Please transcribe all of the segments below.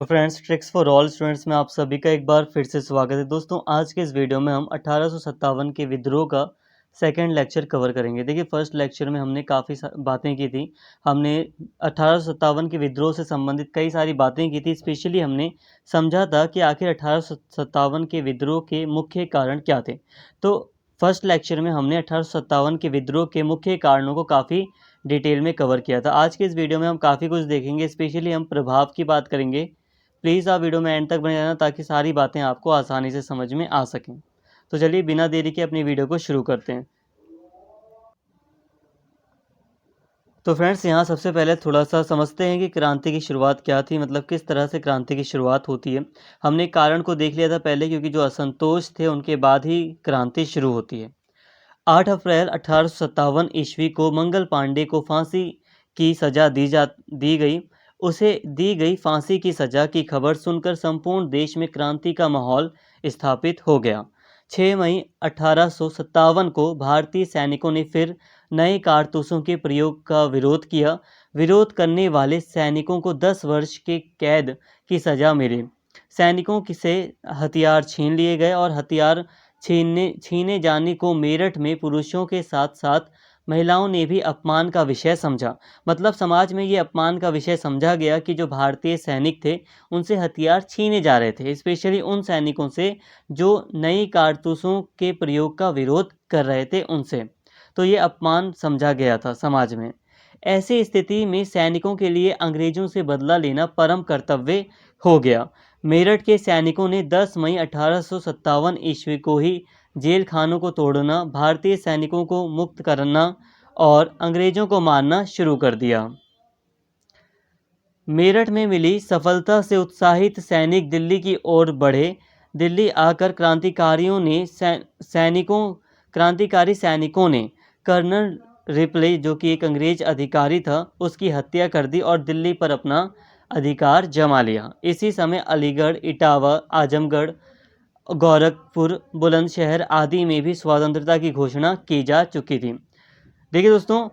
Friends, tricks for all students में आप सभी का एक बार फिर से स्वागत है। दोस्तों, आज के इस वीडियो में हम 1857 के विद्रोह का सेकंड लेक्चर कवर करेंगे। देखिए, फर्स्ट लेक्चर में हमने काफ़ी बातें की थी। हमने 1857 के विद्रोह से संबंधित कई सारी बातें की थी। स्पेशली हमने समझा था कि आखिर 1857 के विद्रोह के मुख्य कारण क्या थे। तो फर्स्ट लेक्चर में हमने 1857 के विद्रोह के मुख्य कारणों को काफ़ी डिटेल में कवर किया था। आज के इस वीडियो में हम काफ़ी कुछ देखेंगे। स्पेशली हम प्रभाव की बात करेंगे। प्लीज़ आप वीडियो में एंड तक बने रहना ताकि सारी बातें आपको आसानी से समझ में आ सकें। तो चलिए बिना देरी के अपनी वीडियो को शुरू करते हैं। तो फ्रेंड्स, यहाँ सबसे पहले थोड़ा सा समझते हैं कि क्रांति की शुरुआत क्या थी, मतलब किस तरह से क्रांति की शुरुआत होती है। हमने कारण को देख लिया था पहले, क्योंकि जो असंतोष थे उनके बाद ही क्रांति शुरू होती है। 8 अप्रैल 1857 ईस्वी को मंगल पांडे को फांसी की सजा दी गई। उसे दी गई फांसी की सजा की खबर सुनकर संपूर्ण देश में क्रांति का माहौल स्थापित हो गया। 6 मई 1857 को भारतीय सैनिकों ने फिर नए कारतूसों के प्रयोग का विरोध किया। विरोध करने वाले सैनिकों को 10 वर्ष के कैद की सजा मिली। सैनिकों से हथियार छीन लिए गए और हथियार छीने जाने को मेरठ में पुरुषों के साथ साथ महिलाओं ने भी अपमान का विषय समझा। मतलब समाज में ये अपमान का विषय समझा गया कि जो भारतीय सैनिक थे उनसे हथियार छीने जा रहे थे, स्पेशली उन सैनिकों से जो नई कारतूसों के प्रयोग का विरोध कर रहे थे उनसे। तो ये अपमान समझा गया था समाज में। ऐसी स्थिति में सैनिकों के लिए अंग्रेजों से बदला लेना परम कर्तव्य हो गया। मेरठ के सैनिकों ने 10 मई 1857 ईस्वी को ही जेल खानों को तोड़ना, भारतीय सैनिकों को मुक्त करना और अंग्रेजों को मारना शुरू कर दिया। मेरठ में मिली सफलता से उत्साहित सैनिक दिल्ली की ओर बढ़े। दिल्ली आकर क्रांतिकारी सैनिकों ने कर्नल रिपले, जो कि एक अंग्रेज अधिकारी था, उसकी हत्या कर दी और दिल्ली पर अपना अधिकार जमा लिया। इसी समय अलीगढ़, इटावा, आजमगढ़, गोरखपुर, बुलंदशहर आदि में भी स्वतंत्रता की घोषणा की जा चुकी थी। देखिए दोस्तों,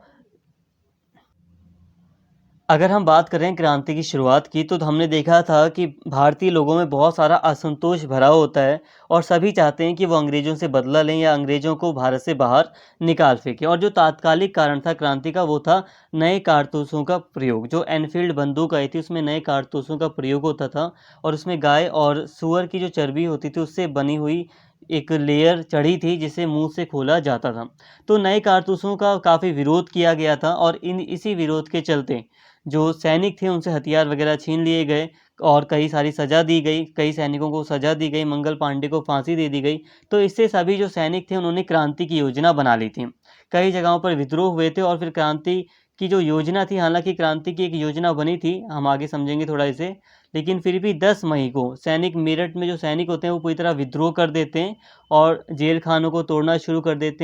अगर हम बात करें क्रांति की शुरुआत की, तो हमने देखा था कि भारतीय लोगों में बहुत सारा असंतोष भरा होता है और सभी चाहते हैं कि वो अंग्रेज़ों से बदला लें या अंग्रेज़ों को भारत से बाहर निकाल फेंकें। और जो तात्कालिक कारण था क्रांति का, वो था नए कारतूसों का प्रयोग। जो एनफील्ड बंदूक आई थी उसमें नए कारतूसों का प्रयोग होता था और उसमें गाय और सूअर की जो चर्बी होती थी उससे बनी हुई एक लेयर चढ़ी थी जिसे मुंह से खोला जाता था। तो नए कारतूसों का काफ़ी विरोध किया गया था और इसी विरोध के चलते जो सैनिक थे उनसे हथियार वगैरह छीन लिए गए और कई सारी सज़ा दी गई। कई सैनिकों को सज़ा दी गई, मंगल पांडे को फांसी दे दी गई। तो इससे सभी जो सैनिक थे उन्होंने क्रांति की योजना बना ली थी। कई जगहों पर विद्रोह हुए थे और फिर क्रांति की जो योजना थी, हालांकि क्रांति की एक योजना बनी थी, हम आगे समझेंगे थोड़ा इसे, लेकिन फिर भी 10 मई को सैनिक, मेरठ में जो सैनिक होते हैं वो पूरी तरह विद्रोह कर देते हैं और जेल खानों को तोड़ना शुरू कर देते हैं।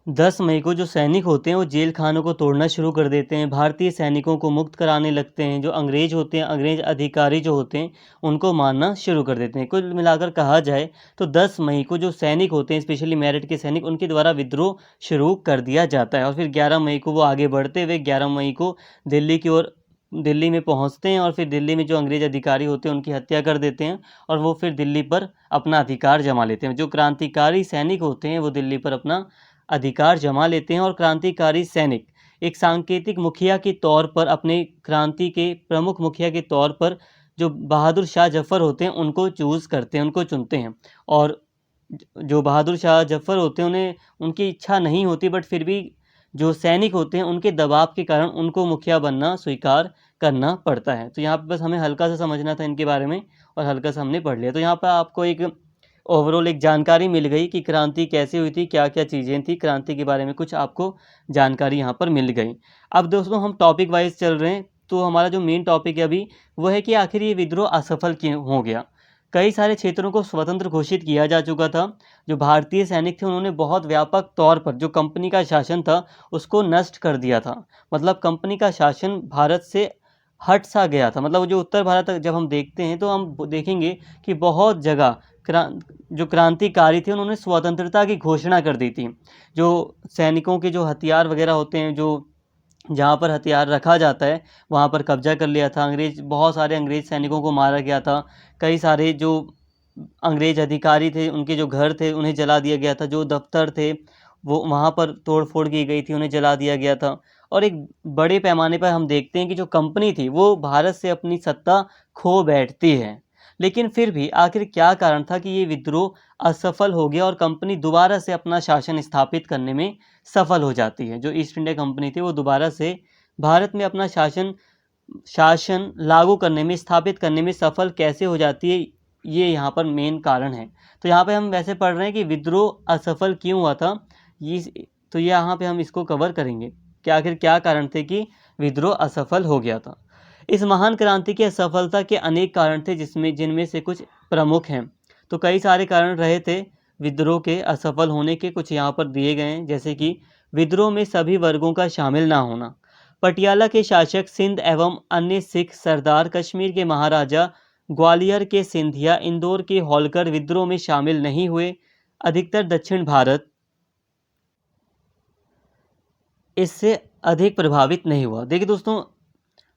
10 मई को जो सैनिक होते हैं वो जेल खानों को तोड़ना शुरू कर देते हैं, भारतीय सैनिकों को मुक्त कराने लगते हैं। जो अंग्रेज होते हैं, अंग्रेज अधिकारी जो होते हैं, उनको मारना शुरू कर देते हैं। कुल मिलाकर कहा जाए तो 10 मई को जो सैनिक होते हैं, स्पेशली मेरठ के सैनिक, उनके द्वारा विद्रोह शुरू कर दिया जाता है। और फिर 11 मई को वो आगे बढ़ते हुए 11 मई को दिल्ली में पहुंचते हैं और फिर दिल्ली में जो अंग्रेज अधिकारी होते हैं उनकी हत्या कर देते हैं और वो फिर दिल्ली पर अपना अधिकार जमा लेते हैं। जो क्रांतिकारी सैनिक होते हैं वो दिल्ली पर अपना अधिकार जमा लेते हैं और क्रांतिकारी सैनिक एक सांकेतिक मुखिया के तौर पर, अपने क्रांति के प्रमुख मुखिया के तौर पर जो बहादुर शाह जफ़र होते हैं उनको चूज़ करते हैं, उनको चुनते हैं। और जो बहादुर शाह जफ़र होते हैं उन्हें, उनकी इच्छा नहीं होती, बट फिर भी जो सैनिक होते हैं उनके दबाव के कारण उनको मुखिया बनना स्वीकार करना पड़ता है। तो यहाँ पे बस हमें हल्का सा समझना था इनके बारे में और हल्का सा हमने पढ़ लिया। तो यहाँ पर आपको एक ओवरऑल एक जानकारी मिल गई कि क्रांति कैसे हुई थी, क्या-क्या चीज़ें थी, क्रांति के बारे में कुछ आपको जानकारी यहाँ पर मिल गई। अब दोस्तों हम टॉपिक वाइज़ चल रहे हैं, तो हमारा जो मेन टॉपिक है अभी वो है कि आखिर ये विद्रोह असफल क्यों हो गया। कई सारे क्षेत्रों को स्वतंत्र घोषित किया जा चुका था। जो भारतीय सैनिक थे उन्होंने बहुत व्यापक तौर पर जो कंपनी का शासन था उसको नष्ट कर दिया था। मतलब कंपनी का शासन भारत से हट सा गया था। मतलब जो उत्तर भारत जब हम देखते हैं तो हम देखेंगे कि बहुत जगह जो क्रांतिकारी थे उन्होंने स्वतंत्रता की घोषणा कर दी थी। जो सैनिकों के जो हथियार वगैरह होते हैं, जो जहाँ पर हथियार रखा जाता है वहाँ पर कब्जा कर लिया था। बहुत सारे अंग्रेज़ सैनिकों को मारा गया था। कई सारे जो अंग्रेज़ अधिकारी थे उनके जो घर थे उन्हें जला दिया गया था। जो दफ़्तर थे वो वहाँ पर तोड़-फोड़ की गई थी, उन्हें जला दिया गया था। और एक बड़े पैमाने पर हम देखते हैं कि जो कंपनी थी वो भारत से अपनी सत्ता खो बैठती है। लेकिन फिर भी आखिर क्या कारण था कि ये विद्रोह असफल हो गया और कंपनी दोबारा से अपना शासन स्थापित करने में सफल हो जाती है। जो ईस्ट इंडिया कंपनी थी वो दोबारा से भारत में अपना शासन शासन लागू करने में, स्थापित करने में सफल कैसे हो जाती है, ये यहाँ पर मेन कारण है। तो यहाँ पे हम वैसे पढ़ रहे हैं कि विद्रोह असफल क्यों हुआ था, ये तो यहाँ पे हम इसको कवर करेंगे कि आखिर क्या कारण थे कि विद्रोह असफल हो गया था। इस महान क्रांति की असफलता के अनेक कारण थे जिनमें से कुछ प्रमुख हैं। तो कई सारे कारण रहे थे विद्रोह के असफल होने के, कुछ यहाँ पर दिए गए हैं। जैसे कि विद्रोह में सभी वर्गों का शामिल ना होना। पटियाला के शासक, सिंध एवं अन्य सिख सरदार, कश्मीर के महाराजा, ग्वालियर के सिंधिया, इंदौर के होलकर विद्रोह में शामिल नहीं हुए। अधिकतर दक्षिण भारत इससे अधिक प्रभावित नहीं हुआ। देखिए दोस्तों,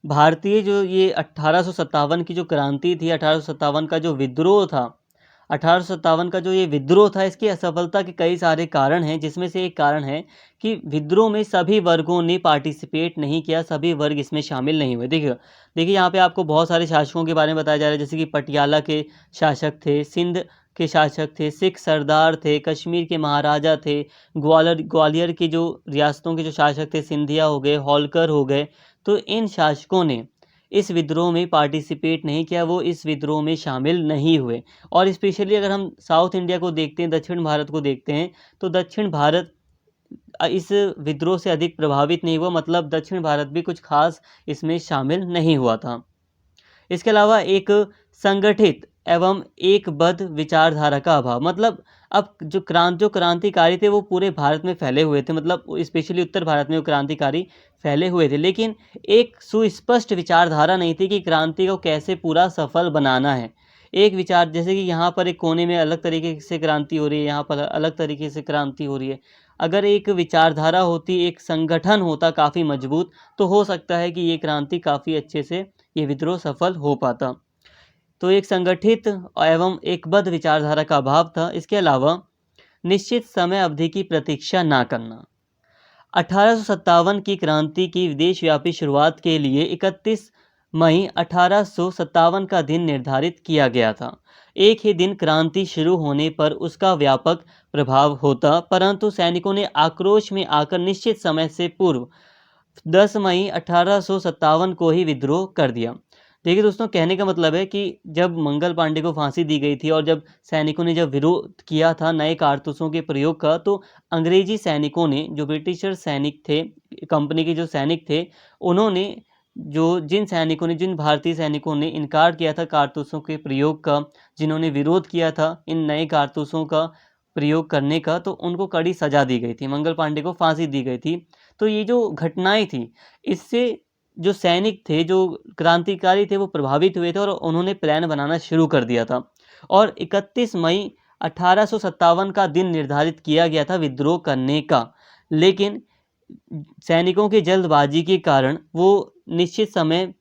भारतीय जो ये 1857 की जो क्रांति थी, 1857 का जो विद्रोह था, 1857 का जो ये विद्रोह था, इसकी असफलता के कई सारे कारण हैं, जिसमें से एक कारण है कि विद्रोह में सभी वर्गों ने पार्टिसिपेट नहीं किया, सभी वर्ग इसमें शामिल नहीं हुए। देखिए देखिए यहाँ पे आपको बहुत सारे शासकों के बारे में बताया जा रहा है, जैसे कि पटियाला के शासक थे, सिंध के शासक थे, सिख सरदार थे, कश्मीर के महाराजा थे, ग्वालियर ग्वालियर की जो रियासतों के जो शासक थे, सिंधिया हो गए, होलकर हो गए। तो इन शासकों ने इस विद्रोह में पार्टिसिपेट नहीं किया, वो इस विद्रोह में शामिल नहीं हुए। और स्पेशली अगर हम साउथ इंडिया को देखते हैं, दक्षिण भारत को देखते हैं, तो दक्षिण भारत इस विद्रोह से अधिक प्रभावित नहीं हुआ, मतलब दक्षिण भारत भी कुछ खास इसमें शामिल नहीं हुआ था। इसके अलावा एक संगठित एवं एकबद्ध विचारधारा का अभाव, मतलब अब जो क्रांतिकारी थे वो पूरे भारत में फैले हुए थे, मतलब स्पेशली उत्तर भारत में वो क्रांतिकारी फैले हुए थे, लेकिन एक सुस्पष्ट विचारधारा नहीं थी कि क्रांति को कैसे पूरा सफल बनाना है। एक विचार, जैसे कि यहाँ पर एक कोने में अलग तरीके से क्रांति हो रही है, यहाँ पर अलग तरीके से क्रांति हो रही है। अगर एक विचारधारा होती, एक संगठन होता काफ़ी मजबूत, तो हो सकता है कि ये क्रांति काफ़ी अच्छे से, ये विद्रोह सफल हो पाता। तो एक संगठित एवं एकबद्ध विचारधारा का अभाव था। इसके अलावा निश्चित समय अवधि की प्रतीक्षा ना करना। 1857 की क्रांति की विदेशव्यापी शुरुआत के लिए 31 मई 1857 का दिन निर्धारित किया गया था। एक ही दिन क्रांति शुरू होने पर उसका व्यापक प्रभाव होता, परंतु सैनिकों ने आक्रोश में आकर निश्चित समय से पूर्व 10 मई 1857 को ही विद्रोह कर दिया। देखिए दोस्तों, कहने का मतलब है कि जब मंगल पांडे को फांसी दी गई थी और जब सैनिकों ने जब विरोध किया था नए कारतूसों के प्रयोग का, तो अंग्रेजी सैनिकों ने, जो ब्रिटिशर सैनिक थे, कंपनी के जो सैनिक थे, उन्होंने जिन भारतीय सैनिकों ने इनकार किया था कारतूसों के प्रयोग का, जिन्होंने विरोध किया था इन नए कारतूसों का प्रयोग करने का, तो उनको कड़ी सजा दी गई थी, मंगल पांडे को फांसी दी गई थी। तो ये जो घटनाएं थी, इससे जो सैनिक थे, जो क्रांतिकारी थे, वो प्रभावित हुए थे और उन्होंने प्लान बनाना शुरू कर दिया था। और 31 मई 1857 का दिन निर्धारित किया गया था विद्रोह करने का, लेकिन सैनिकों की जल्दबाजी के कारण वो निश्चित समय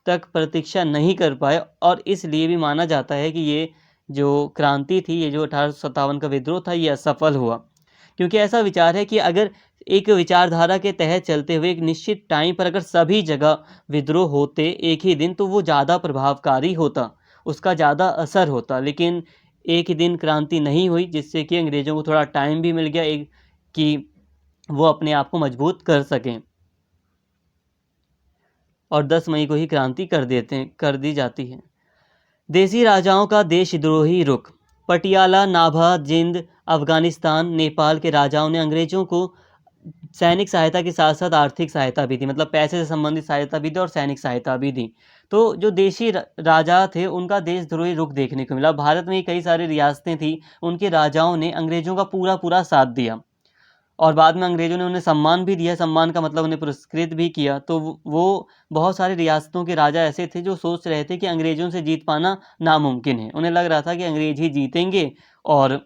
तक प्रतीक्षा नहीं कर पाए, और इसलिए भी माना जाता है कि ये जो क्रांति थी, ये जो 1857 का विद्रोह था, ये असफल हुआ। क्योंकि ऐसा विचार है कि अगर एक विचारधारा के तहत चलते हुए एक निश्चित टाइम पर अगर सभी जगह विद्रोह होते एक ही दिन, तो वो ज़्यादा प्रभावकारी होता, उसका ज़्यादा असर होता। लेकिन एक ही दिन क्रांति नहीं हुई, जिससे कि अंग्रेज़ों को थोड़ा टाइम भी मिल गया एक कि वो अपने आप को मजबूत कर सकें, और 10 मई को ही क्रांति कर दी जाती है। देसी राजाओं का देशद्रोही रुख। पटियाला, नाभा, जिंद, अफगानिस्तान, नेपाल के राजाओं ने अंग्रेजों को सैनिक सहायता के साथ साथ आर्थिक सहायता भी दी, मतलब पैसे से संबंधित सहायता भी दी और सैनिक सहायता भी दी। तो जो देशी राजा थे, उनका देशद्रोही रुख देखने को मिला। भारत में कई सारी रियासतें थी, उनके राजाओं ने अंग्रेजों का पूरा पूरा साथ दिया, और बाद में अंग्रेज़ों ने उन्हें सम्मान भी दिया, सम्मान का मतलब उन्हें पुरस्कृत भी किया। तो वो बहुत सारी रियासतों के राजा ऐसे थे जो सोच रहे थे कि अंग्रेज़ों से जीत पाना नामुमकिन है। उन्हें लग रहा था कि अंग्रेज़ ही जीतेंगे और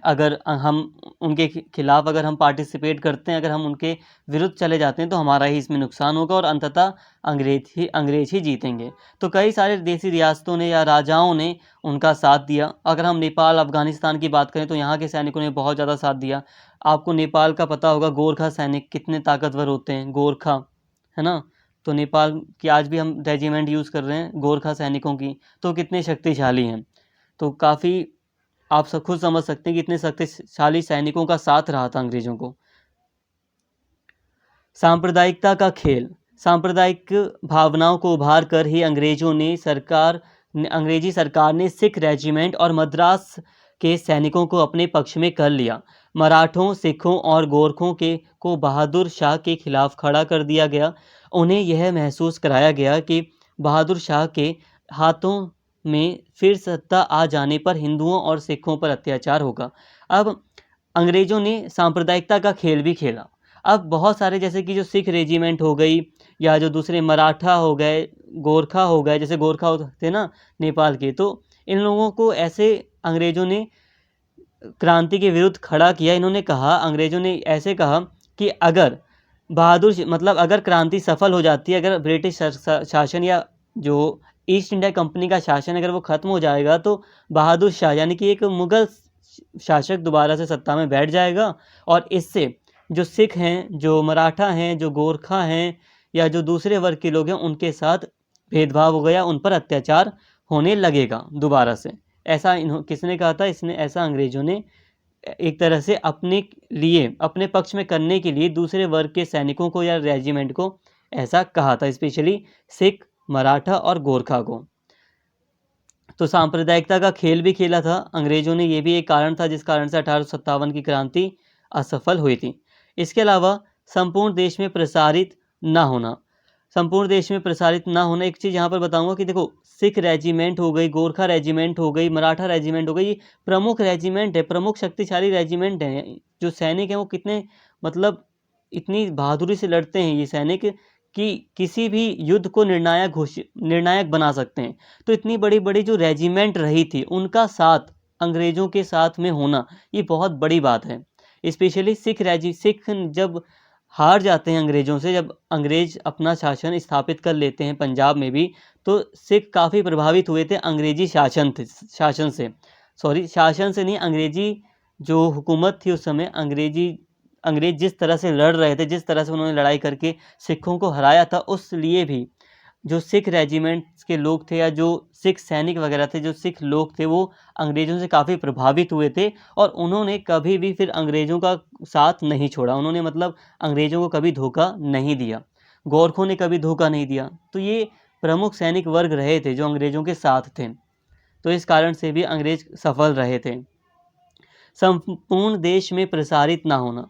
अगर हम उनके खिलाफ अगर हम पार्टिसिपेट करते हैं, अगर हम उनके विरुद्ध चले जाते हैं तो हमारा ही इसमें नुकसान होगा और अंततः अंग्रेज ही जीतेंगे। तो कई सारे देसी रियासतों ने या राजाओं ने उनका साथ दिया। अगर हम नेपाल, अफ़गानिस्तान की बात करें तो यहाँ के सैनिकों ने बहुत ज़्यादा साथ दिया। आपको नेपाल का पता होगा, गोरखा सैनिक कितने ताकतवर होते हैं, गोरखा, है ना? तो नेपाल की आज भी हम रेजिमेंट यूज़ कर रहे हैं गोरखा सैनिकों की, तो कितने शक्तिशाली हैं। तो काफ़ी आप सब खुद समझ सकते हैं कि इतने शक्तिशाली सैनिकों का साथ रहा था अंग्रेजों को। सांप्रदायिकता का खेल। सांप्रदायिक भावनाओं को उभार कर ही अंग्रेजी सरकार ने सिख रेजिमेंट और मद्रास के सैनिकों को अपने पक्ष में कर लिया। मराठों, सिखों और गोरखों को बहादुर शाह के खिलाफ खड़ा कर दिया गया। उन्हें यह महसूस कराया गया कि बहादुर शाह के हाथों में फिर सत्ता आ जाने पर हिंदुओं और सिखों पर अत्याचार होगा। अब अंग्रेजों ने सांप्रदायिकता का खेल भी खेला। अब बहुत सारे, जैसे कि जो सिख रेजिमेंट हो गई या जो दूसरे मराठा हो गए, गोरखा हो गए, जैसे गोरखा होते थे ना नेपाल के, तो इन लोगों को ऐसे अंग्रेजों ने क्रांति के विरुद्ध खड़ा किया। इन्होंने कहा, अंग्रेजों ने ऐसे कहा कि अगर मतलब अगर क्रांति सफल हो जाती है, अगर ब्रिटिश शासन या जो ईस्ट इंडिया कंपनी का शासन अगर वो ख़त्म हो जाएगा, तो बहादुर शाह यानी कि एक मुग़ल शासक दोबारा से सत्ता में बैठ जाएगा और इससे जो सिख हैं, जो मराठा हैं, जो गोरखा हैं या जो दूसरे वर्ग के लोग हैं, उनके साथ भेदभाव हो गया, उन पर अत्याचार होने लगेगा दोबारा से। ऐसा किसने कहा था? ऐसा अंग्रेजों ने एक तरह से अपने लिए, अपने पक्ष में करने के लिए दूसरे वर्ग के सैनिकों को या रेजिमेंट को ऐसा कहा था, स्पेशली सिख, मराठा और गोरखा को। तो सांप्रदायिकता का खेल भी खेला था अंग्रेजों ने, ये भी एक कारण था जिस कारण से 1857 की क्रांति असफल हुई थी। इसके अलावा संपूर्ण देश में प्रसारित ना होना। संपूर्ण देश में प्रसारित ना होना, एक चीज़ यहाँ पर बताऊंगा कि देखो, सिख रेजिमेंट हो गई, गोरखा रेजिमेंट हो गई, मराठा रेजिमेंट हो गई, ये प्रमुख रेजिमेंट है, प्रमुख शक्तिशाली रेजिमेंट हैं। जो सैनिक हैं वो कितने, मतलब इतनी बहादुरी से लड़ते हैं ये सैनिक कि किसी भी युद्ध को निर्णायक बना सकते हैं। तो इतनी बड़ी बड़ी जो रेजिमेंट रही थी, उनका साथ अंग्रेज़ों के साथ में होना, ये बहुत बड़ी बात है। स्पेशली सिख जब हार जाते हैं अंग्रेज़ों से, जब अंग्रेज़ अपना शासन स्थापित कर लेते हैं पंजाब में भी, तो सिख काफ़ी प्रभावित हुए थे अंग्रेज़ी शासन से नहीं, अंग्रेज़ी जो हुकूमत थी उस समय, अंग्रेज़ जिस तरह से लड़ रहे थे, जिस तरह से उन्होंने लड़ाई करके सिखों को हराया था, उस लिए भी जो सिख रेजिमेंट्स के लोग थे या जो सिख सैनिक वगैरह थे, जो सिख लोग थे, वो अंग्रेज़ों से काफ़ी प्रभावित हुए थे और उन्होंने कभी भी फिर अंग्रेज़ों का साथ नहीं छोड़ा। उन्होंने मतलब अंग्रेज़ों को कभी धोखा नहीं दिया, गोरखों ने कभी धोखा नहीं दिया। तो ये प्रमुख सैनिक वर्ग रहे थे जो अंग्रेज़ों के साथ थे, तो इस कारण से भी अंग्रेज़ सफल रहे थे। संपूर्ण देश में प्रसारित ना होना।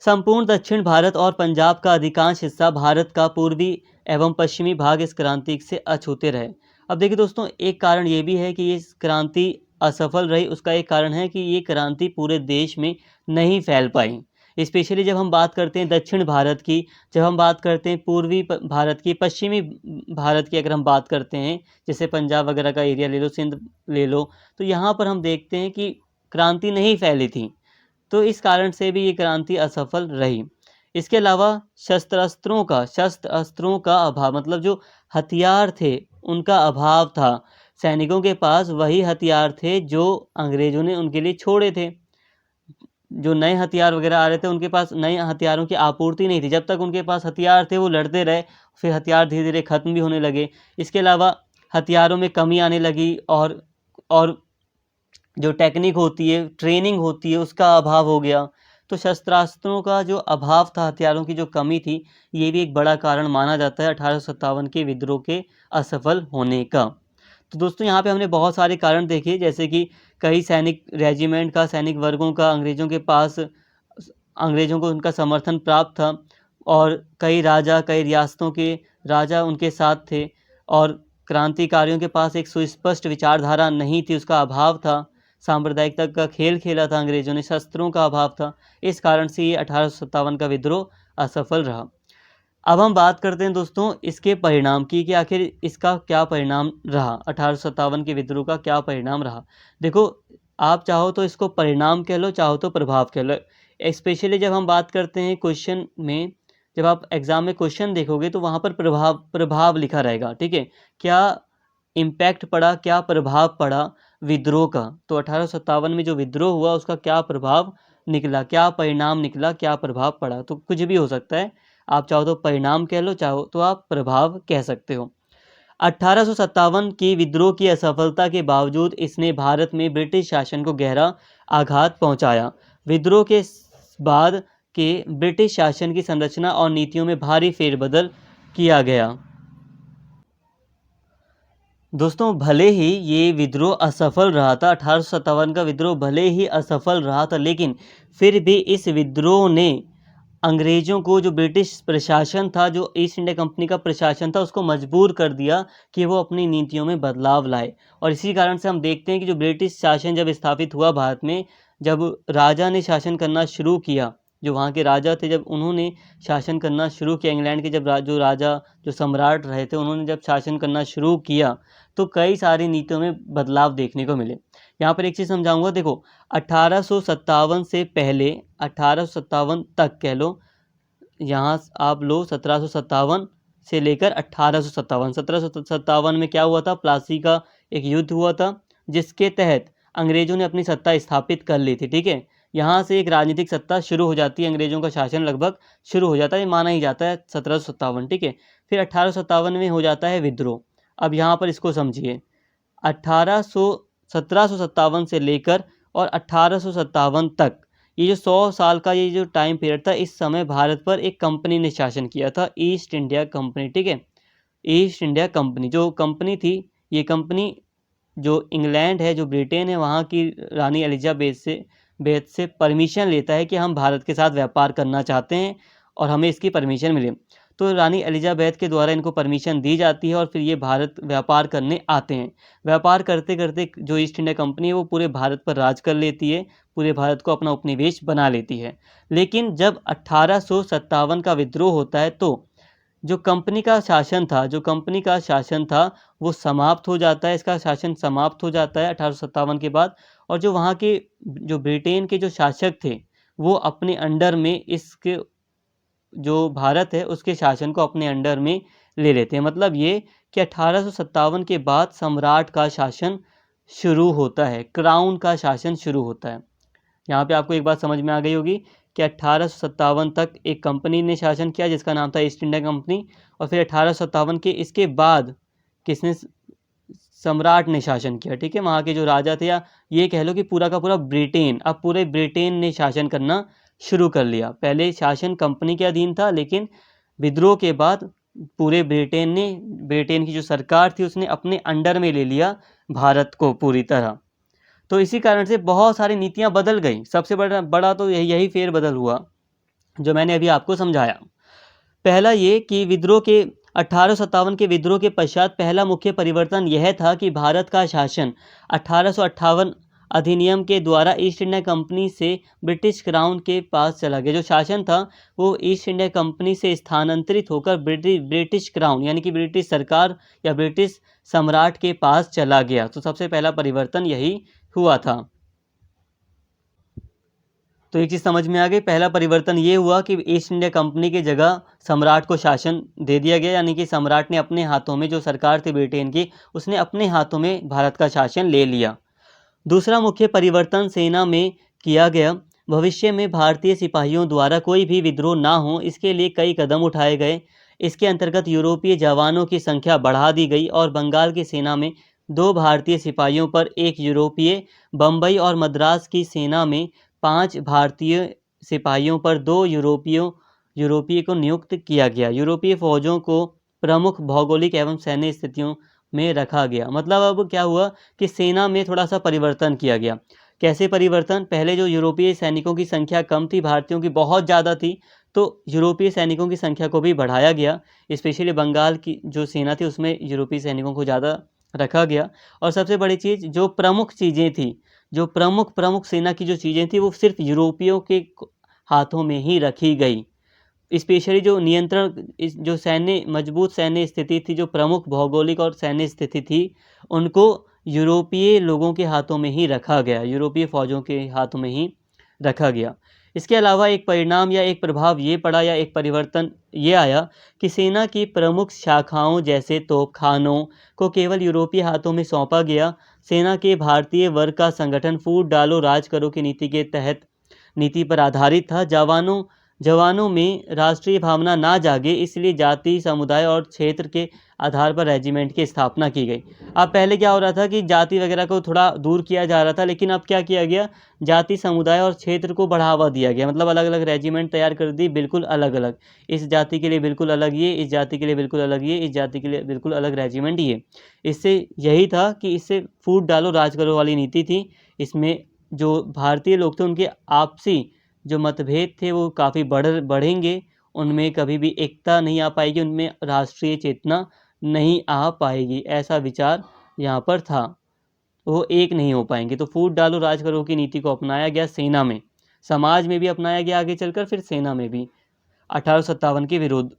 संपूर्ण दक्षिण भारत और पंजाब का अधिकांश हिस्सा भारत का पूर्वी एवं पश्चिमी भाग इस क्रांति से अछूते रहे। अब देखिए दोस्तों, एक कारण ये भी है कि ये क्रांति असफल रही। उसका एक कारण है कि ये क्रांति पूरे देश में नहीं फैल पाई। स्पेशली जब हम बात करते हैं दक्षिण भारत की, जब हम बात करते हैं पूर्वी भारत की, पश्चिमी भारत की अगर हम बात करते हैं, जैसे पंजाब वगैरह का एरिया ले लो, सिंध ले लो, तो यहाँ पर हम देखते हैं कि क्रांति नहीं फैली थी। तो इस कारण से भी ये क्रांति असफल रही। इसके अलावा शस्त्र अस्त्रों का अभाव, मतलब जो हथियार थे उनका अभाव था। सैनिकों के पास वही हथियार थे जो अंग्रेज़ों ने उनके लिए छोड़े थे। जो नए हथियार वगैरह आ रहे थे, उनके पास नए हथियारों की आपूर्ति नहीं थी। जब तक उनके पास हथियार थे वो लड़ते रहे, फिर हथियार धीरे धीरे ख़त्म भी होने लगे। इसके अलावा हथियारों में कमी आने लगी और जो टेक्निक होती है, ट्रेनिंग होती है, उसका अभाव हो गया। तो शस्त्रास्त्रों का जो अभाव था, हथियारों की जो कमी थी, ये भी एक बड़ा कारण माना जाता है 1857 के विद्रोह के असफल होने का। तो दोस्तों, यहाँ पे हमने बहुत सारे कारण देखे, जैसे कि कई सैनिक रेजिमेंट का, सैनिक वर्गों का अंग्रेज़ों को उनका समर्थन प्राप्त था और कई रियासतों के राजा उनके साथ थे और क्रांतिकारियों के पास एक सुस्पष्ट विचारधारा नहीं थी, उसका अभाव था। सांप्रदायिकता का खेल खेला था अंग्रेज़ों ने, शस्त्रों का अभाव था। इस कारण से ये 1857 का विद्रोह असफल रहा। अब हम बात करते हैं दोस्तों इसके परिणाम की, कि आखिर इसका क्या परिणाम रहा, 1857 के विद्रोह का क्या परिणाम रहा। देखो, आप चाहो तो इसको परिणाम कह लो, चाहो तो प्रभाव कह लो। स्पेशली जब हम बात करते हैं क्वेश्चन में, जब आप एग्ज़ाम में क्वेश्चन देखोगे तो वहाँ पर प्रभाव प्रभाव लिखा रहेगा, ठीक है। क्या इम्पैक्ट पड़ा, क्या प्रभाव पड़ा विद्रोह का। तो 1857 में जो विद्रोह हुआ उसका क्या प्रभाव निकला, क्या परिणाम निकला, क्या प्रभाव पड़ा। तो कुछ भी हो सकता है, आप चाहो तो परिणाम कह लो, चाहो तो आप प्रभाव कह सकते हो। 1857 की विद्रोह की असफलता के बावजूद इसने भारत में ब्रिटिश शासन को गहरा आघात पहुंचाया। विद्रोह के बाद के ब्रिटिश शासन की संरचना और नीतियों में भारी फेरबदल किया गया। दोस्तों, भले ही ये विद्रोह असफल रहा था, 1857 का विद्रोह भले ही असफल रहा था, लेकिन फिर भी इस विद्रोह ने अंग्रेज़ों को, जो ब्रिटिश प्रशासन था, जो ईस्ट इंडिया कंपनी का प्रशासन था, उसको मजबूर कर दिया कि वो अपनी नीतियों में बदलाव लाए। और इसी कारण से हम देखते हैं कि जो ब्रिटिश शासन जब स्थापित हुआ भारत में, जब राजा ने शासन करना शुरू किया, जो वहाँ के राजा थे, जब उन्होंने शासन करना शुरू किया, इंग्लैंड के जब जो राजा, जो सम्राट रहे थे, उन्होंने जब शासन करना शुरू किया, तो कई सारी नीतियों में बदलाव देखने को मिले। यहाँ पर एक चीज़ समझाऊंगा, देखो 1857 से पहले, 1857 तक कह लो, यहाँ आप लो 1757 से लेकर 1857। 1757 में क्या हुआ था, प्लासी का एक युद्ध हुआ था, जिसके तहत अंग्रेज़ों ने अपनी सत्ता स्थापित कर ली थी, ठीक है। यहाँ से एक राजनीतिक सत्ता शुरू हो जाती है, अंग्रेज़ों का शासन लगभग शुरू हो जाता है, ये माना ही जाता है 1757, ठीक है। फिर 1857 में हो जाता है विद्रोह। अब यहाँ पर इसको समझिए, 1757 से लेकर और 1857 तक, ये जो 100 साल का ये जो टाइम पीरियड था, इस समय भारत पर एक कंपनी ने शासन किया था, ईस्ट इंडिया कंपनी, ठीक है। ईस्ट इंडिया कंपनी जो कंपनी थी, ये कंपनी जो इंग्लैंड है, जो ब्रिटेन है, वहाँ की रानी एलिजाबेथ से परमिशन लेता है कि हम भारत के साथ व्यापार करना चाहते हैं और हमें इसकी परमिशन मिले। तो रानी एलिजाबेथ के द्वारा इनको परमिशन दी जाती है और फिर ये भारत व्यापार करने आते हैं। व्यापार करते करते जो ईस्ट इंडिया कंपनी है वो पूरे भारत पर राज कर लेती है, पूरे भारत को अपना उपनिवेश बना लेती है। लेकिन जब 1857 का विद्रोह होता है, तो जो कंपनी का शासन था, वो समाप्त हो जाता है, इसका शासन समाप्त हो जाता है 1857 के बाद। और जो वहाँ के, जो ब्रिटेन के जो शासक थे, वो अपने अंडर में इसके, जो भारत है उसके शासन को अपने अंडर में ले लेते हैं। मतलब ये कि 1857 के बाद सम्राट का शासन शुरू होता है, क्राउन का शासन शुरू होता है। यहाँ पे आपको एक बात समझ में आ गई होगी कि 1857 तक एक कंपनी ने शासन किया जिसका नाम था ईस्ट इंडिया कंपनी, और फिर 1857 के इसके बाद किसने, सम्राट ने शासन किया, ठीक है। वहाँ के जो राजा थे, या ये कह लो कि पूरा का पूरा ब्रिटेन, अब पूरे ब्रिटेन ने शासन करना शुरू कर लिया। पहले शासन कंपनी के अधीन था, लेकिन विद्रोह के बाद पूरे ब्रिटेन ने, ब्रिटेन की जो सरकार थी उसने अपने अंडर में ले लिया भारत को पूरी तरह। तो इसी कारण से बहुत सारी नीतियां बदल गई। सबसे बड़ा बड़ा तो यही फेरबदल हुआ जो मैंने अभी आपको समझाया। पहला ये कि विद्रोह के 1857 के विद्रोह के पश्चात पहला मुख्य परिवर्तन यह था कि भारत का शासन 1858 अधिनियम के द्वारा ईस्ट इंडिया कंपनी से ब्रिटिश क्राउन के पास चला गया। जो शासन था वो ईस्ट इंडिया कंपनी से स्थानांतरित होकर ब्रिटिश क्राउन यानी कि ब्रिटिश सरकार या ब्रिटिश सम्राट के पास चला गया। तो सबसे पहला परिवर्तन यही हुआ था। तो एक चीज़ समझ में आ गई, पहला परिवर्तन ये हुआ कि ईस्ट इंडिया कंपनी की जगह सम्राट को शासन दे दिया गया, यानी कि सम्राट ने अपने हाथों में, जो सरकार थी ब्रिटेन की, उसने अपने हाथों में भारत का शासन ले लिया। दूसरा मुख्य परिवर्तन सेना में किया गया। भविष्य में भारतीय सिपाहियों द्वारा कोई भी विद्रोह ना हो, इसके लिए कई कदम उठाए गए। इसके अंतर्गत यूरोपीय जवानों की संख्या बढ़ा दी गई और बंगाल की सेना में 2 भारतीय सिपाहियों पर 1 यूरोपीय, बम्बई और मद्रास की सेना में 5 भारतीय सिपाहियों पर 2 यूरोपीय को नियुक्त किया गया। यूरोपीय फौजों को प्रमुख भौगोलिक एवं सैन्य स्थितियों में रखा गया। मतलब अब क्या हुआ कि सेना में थोड़ा सा परिवर्तन किया गया। कैसे परिवर्तन? पहले जो यूरोपीय सैनिकों की संख्या कम थी, भारतीयों की बहुत ज़्यादा थी, तो यूरोपीय सैनिकों की संख्या को भी बढ़ाया गया। स्पेशली बंगाल की जो सेना थी उसमें यूरोपीय सैनिकों को ज़्यादा रखा गया। और सबसे बड़ी चीज़, जो प्रमुख चीज़ें थी, जो प्रमुख सेना की जो चीज़ें थी, वो सिर्फ यूरोपियों के हाथों में ही रखी गई। स्पेशली जो नियंत्रण, जो सैन्य, मजबूत सैन्य स्थिति थी, जो प्रमुख भौगोलिक और सैन्य स्थिति थी, उनको यूरोपीय लोगों के हाथों में ही रखा गया, यूरोपीय फ़ौजों के हाथों में ही रखा गया। इसके अलावा एक परिणाम या एक प्रभाव ये पड़ा या एक परिवर्तन ये आया कि सेना की प्रमुख शाखाओं जैसे तोपखानों को केवल यूरोपीय हाथों में सौंपा गया। सेना के भारतीय वर्ग का संगठन फूट डालो राज करो की नीति के तहत नीति पर आधारित था। जवानों जवानों में राष्ट्रीय भावना ना जागे, इसलिए जाति, समुदाय और क्षेत्र के आधार पर रेजिमेंट की स्थापना की गई। अब पहले क्या हो रहा था कि जाति वगैरह को थोड़ा दूर किया जा रहा था, लेकिन अब क्या किया गया, जाति, समुदाय और क्षेत्र को बढ़ावा दिया गया। मतलब अलग अलग रेजिमेंट तैयार कर दी, बिल्कुल अलग अलग। इस जाति के लिए बिल्कुल अलग ये, इस जाति के लिए बिल्कुल अलग ये, इस जाति के लिए बिल्कुल अलग रेजिमेंट ये। इससे यही था कि इससे फूट डालो राज करो वाली नीति थी। इसमें जो भारतीय लोग थे उनके आपसी जो मतभेद थे वो काफ़ी बढ़ेंगे, उनमें कभी भी एकता नहीं आ पाएगी, उनमें राष्ट्रीय चेतना नहीं आ पाएगी, ऐसा विचार यहाँ पर था। वो एक नहीं हो पाएंगे। तो फूट डालो राज करो की नीति को अपनाया गया सेना में, समाज में भी अपनाया गया आगे चलकर, फिर सेना में भी 1857 के विरोध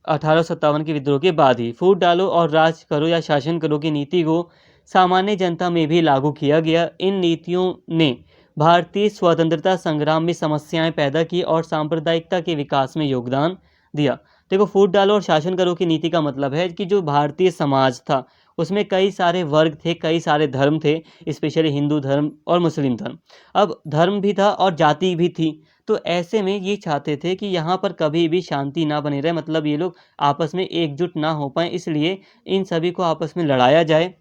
1857 के विद्रोह के बाद ही फूट डालो और राज करो या शासन करो की नीति को सामान्य जनता में भी लागू किया गया। इन नीतियों ने भारतीय स्वतंत्रता संग्राम में समस्याएं पैदा की और सांप्रदायिकता के विकास में योगदान दिया। देखो, फूट डालो और शासन करो की नीति का मतलब है कि जो भारतीय समाज था उसमें कई सारे वर्ग थे, कई सारे धर्म थे, स्पेशली हिंदू धर्म और मुस्लिम धर्म। अब धर्म भी था और जाति भी थी। तो ऐसे में ये चाहते थे कि यहाँ पर कभी भी शांति ना बनी रहे, मतलब ये लोग आपस में एकजुट ना हो पाएँ, इसलिए इन सभी को आपस में लड़ाया जाए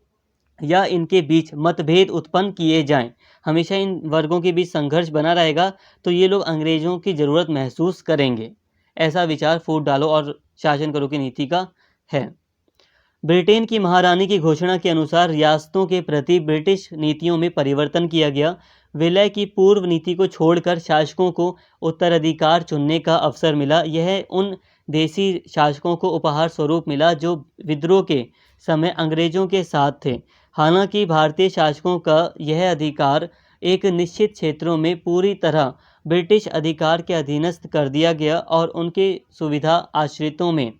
या इनके बीच मतभेद उत्पन्न किए जाएं। हमेशा इन वर्गों के बीच संघर्ष बना रहेगा तो ये लोग अंग्रेज़ों की ज़रूरत महसूस करेंगे। ऐसा विचार फूट डालो और शासन करो की नीति का है। ब्रिटेन की महारानी की घोषणा के अनुसार रियासतों के प्रति ब्रिटिश नीतियों में परिवर्तन किया गया। विलय की पूर्व नीति को छोड़कर शासकों को उत्तराधिकार चुनने का अवसर मिला। यह उन देसी शासकों को उपहार स्वरूप मिला जो विद्रोह के समय अंग्रेजों के साथ थे। हालांकि भारतीय शासकों का यह अधिकार एक निश्चित क्षेत्रों में पूरी तरह ब्रिटिश अधिकार के अधीनस्थ कर दिया गया और उनके सुविधा आश्रितों में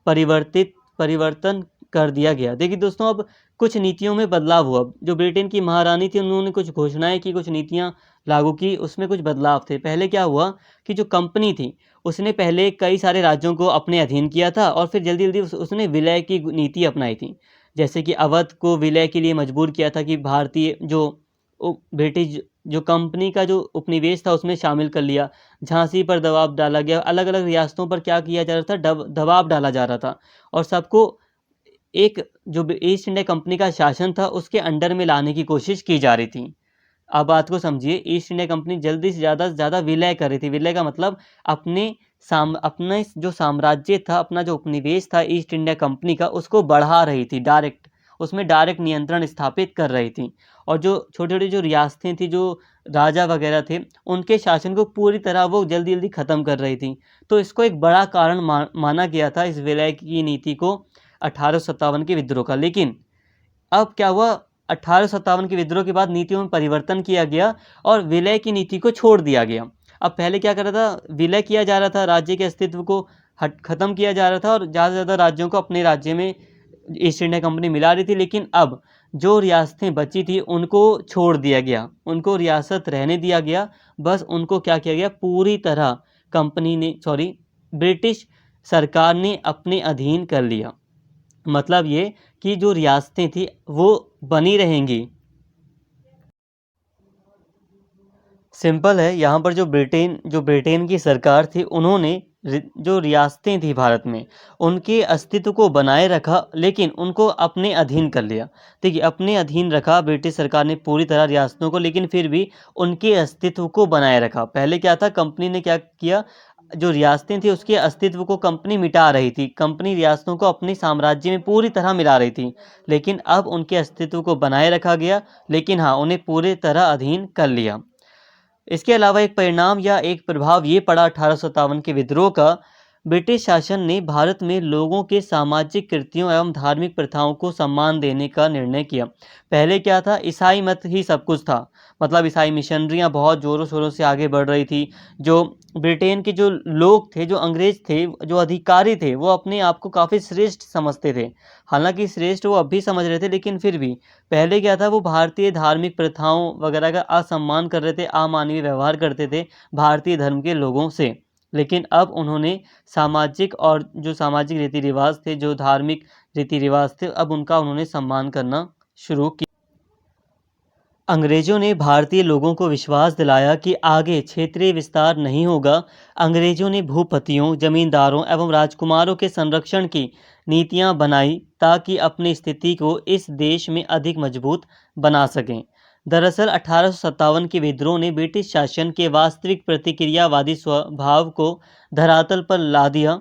परिवर्तन कर दिया गया। देखिए दोस्तों, अब कुछ नीतियों में बदलाव हुआ। जो ब्रिटेन की महारानी थी उन्होंने कुछ घोषणाएं की, कुछ नीतियां लागू की, उसमें कुछ बदलाव थे। पहले क्या हुआ कि जो कंपनी थी उसने पहले कई सारे राज्यों को अपने अधीन किया था और फिर जल्दी जल्दी उसने विलय की नीति अपनाई थी। जैसे कि अवध को विलय के लिए मजबूर किया था कि भारतीय जो ब्रिटिश जो कंपनी का जो उपनिवेश था उसमें शामिल कर लिया। झांसी पर दबाव डाला गया। अलग अलग रियासतों पर क्या किया जा रहा था, दबाव डाला जा रहा था और सबको एक जो ईस्ट इंडिया कंपनी का शासन था उसके अंडर में लाने की कोशिश की जा रही थी। अब बात को समझिए, ईस्ट इंडिया कंपनी जल्दी से ज़्यादा विलय कर रही थी। विलय का मतलब अपने जो साम्राज्य था, अपना जो उपनिवेश था ईस्ट इंडिया कंपनी का, उसको बढ़ा रही थी, उसमें डायरेक्ट नियंत्रण स्थापित कर रही थी। और जो छोटी छोटी जो रियासतें थी, जो राजा वगैरह थे, उनके शासन को पूरी तरह वो जल्दी जल्दी ख़त्म कर रही थी। तो इसको एक बड़ा कारण माना गया था इस विलय की नीति को 1857 के विद्रोह का। लेकिन अब क्या हुआ, 1857 के विद्रोह के बाद नीतियों में परिवर्तन किया गया और विलय की नीति को छोड़ दिया गया। अब पहले क्या कर रहा था, विलय किया जा रहा था, राज्य के अस्तित्व को ख़त्म किया जा रहा था और ज़्यादा से ज़्यादा राज्यों को अपने राज्य में ईस्ट इंडिया कंपनी मिला रही थी। लेकिन अब जो रियासतें बची थी उनको छोड़ दिया गया, उनको रियासत रहने दिया गया। बस उनको क्या किया गया, पूरी तरह ब्रिटिश सरकार ने अपने अधीन कर लिया। मतलब ये कि जो रियासतें थी वो बनी रहेंगी। सिंपल है, यहाँ पर जो ब्रिटेन की सरकार थी उन्होंने जो रियासतें थी भारत में उनके अस्तित्व को बनाए रखा, लेकिन उनको अपने अधीन कर लिया। देखिए, अपने अधीन रखा ब्रिटिश सरकार ने पूरी तरह रियासतों को, लेकिन फिर भी उनके अस्तित्व को बनाए रखा। पहले क्या था, कंपनी ने क्या किया, जो रियासतें थी उसके अस्तित्व को कंपनी मिटा रही थी। कंपनी रियासतों को अपने साम्राज्य में पूरी तरह मिला रही थी, लेकिन अब उनके अस्तित्व को बनाए रखा गया, लेकिन हाँ, उन्हें पूरी तरह अधीन कर लिया। इसके अलावा एक परिणाम या एक प्रभाव ये पड़ा 1857 के विद्रोह का। ब्रिटिश शासन ने भारत में लोगों के सामाजिक कृत्यों एवं धार्मिक प्रथाओं को सम्मान देने का निर्णय किया। पहले क्या था, ईसाई मत ही सब कुछ था। मतलब ईसाई मिशनरियाँ बहुत ज़ोरों शोरों से आगे बढ़ रही थी। जो ब्रिटेन के जो लोग थे, जो अंग्रेज थे, जो अधिकारी थे, वो अपने आप को काफ़ी श्रेष्ठ समझते थे। हालांकि श्रेष्ठ वो अब भी समझ रहे थे, लेकिन फिर भी पहले क्या था, वो भारतीय धार्मिक प्रथाओं वगैरह का असम्मान कर रहे थे, अमानवीय व्यवहार करते थे भारतीय धर्म के लोगों से। लेकिन अब उन्होंने सामाजिक और जो सामाजिक रीति रिवाज थे, जो धार्मिक रीति रिवाज थे, अब उनका उन्होंने सम्मान करना शुरू किया। अंग्रेजों ने भारतीय लोगों को विश्वास दिलाया कि आगे क्षेत्रीय विस्तार नहीं होगा। अंग्रेजों ने भूपतियों, जमींदारों एवं राजकुमारों के संरक्षण की नीतियां बनाई ताकि अपनी स्थिति को इस देश में अधिक मजबूत बना सकें। दरअसल 1857 के विद्रोह ने ब्रिटिश शासन के वास्तविक प्रतिक्रियावादी स्वभाव को धरातल पर ला दिया।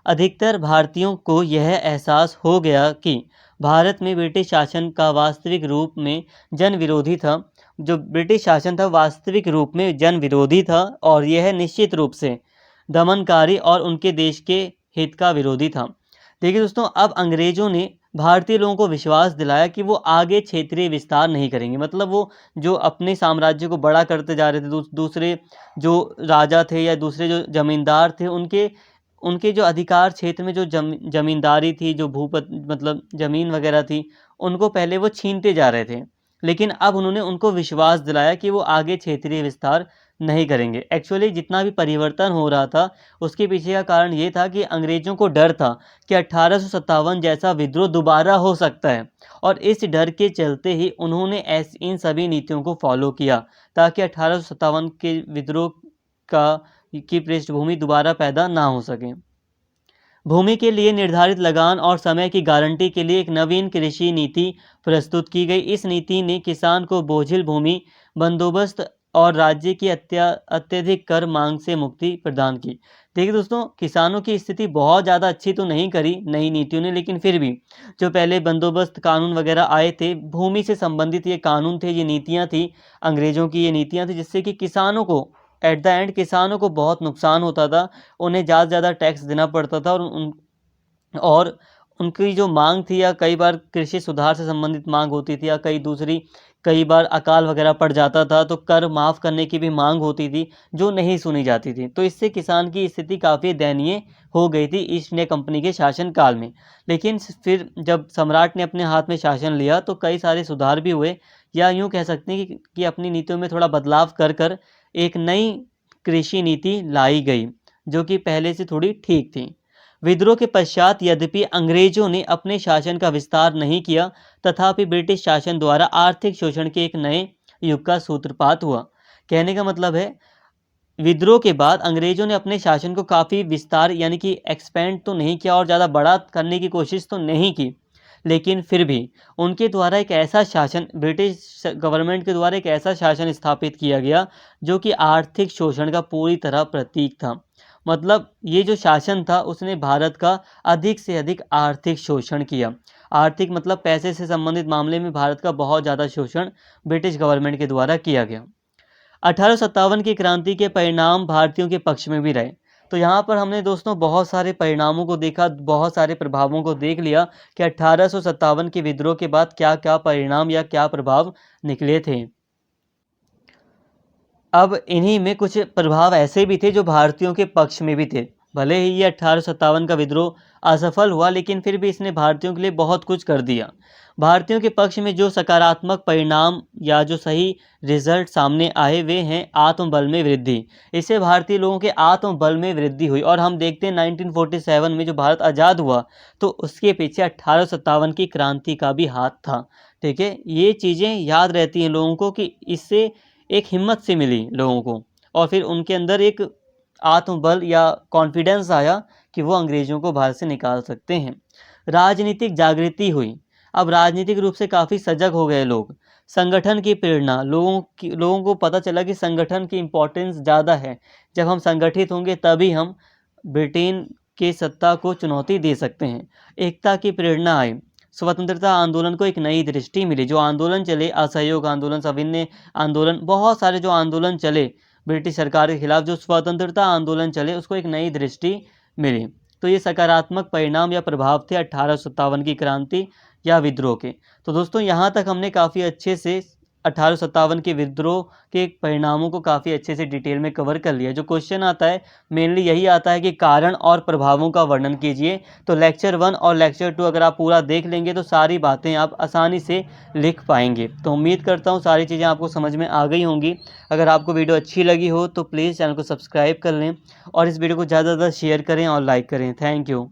अधिकतर भारतीयों को यह एहसास हो गया कि भारत में ब्रिटिश शासन का वास्तविक रूप में जन विरोधी था। जो ब्रिटिश शासन था वास्तविक रूप में जन विरोधी था और यह निश्चित रूप से दमनकारी और उनके देश के हित का विरोधी था। देखिए दोस्तों, अब अंग्रेजों ने भारतीय लोगों को विश्वास दिलाया कि वो आगे क्षेत्रीय विस्तार नहीं करेंगे। मतलब वो जो अपने साम्राज्य को बड़ा करते जा रहे थे, दूसरे जो राजा थे या दूसरे जो जमींदार थे, उनके उनके जो अधिकार क्षेत्र में जो जमींदारी थी, जो भूपत मतलब ज़मीन वगैरह थी, उनको पहले वो छीनते जा रहे थे। लेकिन अब उन्होंने उनको विश्वास दिलाया कि वो आगे क्षेत्रीय विस्तार नहीं करेंगे। एक्चुअली जितना भी परिवर्तन हो रहा था, उसके पीछे का कारण ये था कि अंग्रेज़ों को डर था कि 1857 जैसा विद्रोह दोबारा हो सकता है, और इस डर के चलते ही उन्होंने इन सभी नीतियों को फॉलो किया ताकि 1857 के विद्रोह का की पृष्ठभूमि दोबारा पैदा ना हो सके। भूमि के लिए निर्धारित लगान और समय की गारंटी के लिए एक नवीन कृषि नीति प्रस्तुत की गई। इस नीति ने किसान को बोझिल भूमि बंदोबस्त और राज्य की अत्यधिक कर मांग से मुक्ति प्रदान की। देखिए दोस्तों, किसानों की स्थिति बहुत ज़्यादा अच्छी तो नहीं करी नई नीतियों ने, लेकिन फिर भी जो पहले बंदोबस्त कानून वगैरह आए थे, भूमि से संबंधित ये कानून थे, ये नीतियाँ थी, अंग्रेज़ों की ये नीतियाँ थी, जिससे कि किसानों को एट द एंड किसानों को बहुत नुकसान होता था। उन्हें ज़्यादा से ज़्यादा टैक्स देना पड़ता था, और उनकी जो मांग थी, या कई बार कृषि सुधार से संबंधित मांग होती थी, या कई बार अकाल वगैरह पड़ जाता था तो कर माफ़ करने की भी मांग होती थी, जो नहीं सुनी जाती थी। तो इससे किसान की स्थिति काफ़ी दयनीय हो गई थी ईस्ट इंडिया कंपनी के शासनकाल में। लेकिन फिर जब सम्राट ने अपने हाथ में शासन लिया तो कई सारे सुधार भी हुए, या यूँ कह सकते हैं कि अपनी नीतियों में थोड़ा बदलाव कर एक नई कृषि नीति लाई गई, जो कि पहले से थोड़ी ठीक थी। विद्रोह के पश्चात यद्यपि अंग्रेजों ने अपने शासन का विस्तार नहीं किया, तथापि ब्रिटिश शासन द्वारा आर्थिक शोषण के एक नए युग का सूत्रपात हुआ। कहने का मतलब है, विद्रोह के बाद अंग्रेजों ने अपने शासन को काफ़ी विस्तार यानी कि एक्सपेंड तो नहीं किया और ज़्यादा बड़ा करने की कोशिश तो नहीं की, लेकिन फिर भी उनके द्वारा एक ऐसा शासन, ब्रिटिश गवर्नमेंट के द्वारा एक ऐसा शासन स्थापित किया गया जो कि आर्थिक शोषण का पूरी तरह प्रतीक था। मतलब ये जो शासन था उसने भारत का अधिक से अधिक आर्थिक शोषण किया। आर्थिक मतलब पैसे से संबंधित मामले में भारत का बहुत ज़्यादा शोषण ब्रिटिश गवर्नमेंट के द्वारा किया गया। 1857 की क्रांति के परिणाम भारतीयों के पक्ष में भी रहे। तो यहाँ पर हमने दोस्तों बहुत सारे परिणामों को देखा, बहुत सारे प्रभावों को देख लिया कि 1857 के विद्रोह के बाद क्या क्या परिणाम या क्या प्रभाव निकले थे। अब इन्हीं में कुछ प्रभाव ऐसे भी थे जो भारतीयों के पक्ष में भी थे। भले ही ये 1857 का विद्रोह असफल हुआ, लेकिन फिर भी इसने भारतीयों के लिए बहुत कुछ कर दिया। भारतीयों के पक्ष में जो सकारात्मक परिणाम या जो सही रिजल्ट सामने आए, वे हैं आत्मबल में वृद्धि। इससे भारतीय लोगों के आत्मबल में वृद्धि हुई, और हम देखते हैं 1947 में जो भारत आज़ाद हुआ तो उसके पीछे 1857 की क्रांति का भी हाथ था। ठीक है, ये चीज़ें याद रहती हैं लोगों को कि इससे एक हिम्मत से मिली लोगों को, और फिर उनके अंदर एक आत्मबल या कॉन्फिडेंस आया कि वो अंग्रेज़ों को भारत से निकाल सकते हैं। राजनीतिक जागृति हुई। अब राजनीतिक रूप से काफ़ी सजग हो गए लोग। संगठन की प्रेरणा, लोगों को पता चला कि संगठन की इम्पोर्टेंस ज़्यादा है। जब हम संगठित होंगे तभी हम ब्रिटेन के सत्ता को चुनौती दे सकते हैं। एकता की प्रेरणा आई। स्वतंत्रता आंदोलन को एक नई दृष्टि मिली। जो आंदोलन चले, असहयोग आंदोलन, सविनय आंदोलन, बहुत सारे जो आंदोलन चले ब्रिटिश सरकार के खिलाफ, जो स्वतंत्रता आंदोलन चले, उसको एक नई दृष्टि मिली। तो ये सकारात्मक परिणाम या प्रभाव थे 1857 की क्रांति या विद्रोह के। तो दोस्तों यहाँ तक हमने काफ़ी अच्छे से 1857 के विद्रोह के परिणामों को काफ़ी अच्छे से डिटेल में कवर कर लिया। जो क्वेश्चन आता है मेनली यही आता है कि कारण और प्रभावों का वर्णन कीजिए। तो लेक्चर 1 और लेक्चर 2 अगर आप पूरा देख लेंगे तो सारी बातें आप आसानी से लिख पाएंगे। तो उम्मीद करता हूँ सारी चीज़ें आपको समझ में आ गई होंगी। अगर आपको वीडियो अच्छी लगी हो तो प्लीज़ चैनल को सब्सक्राइब कर लें और इस वीडियो को ज़्यादा से ज़्यादा शेयर करें और लाइक करें। Thank you.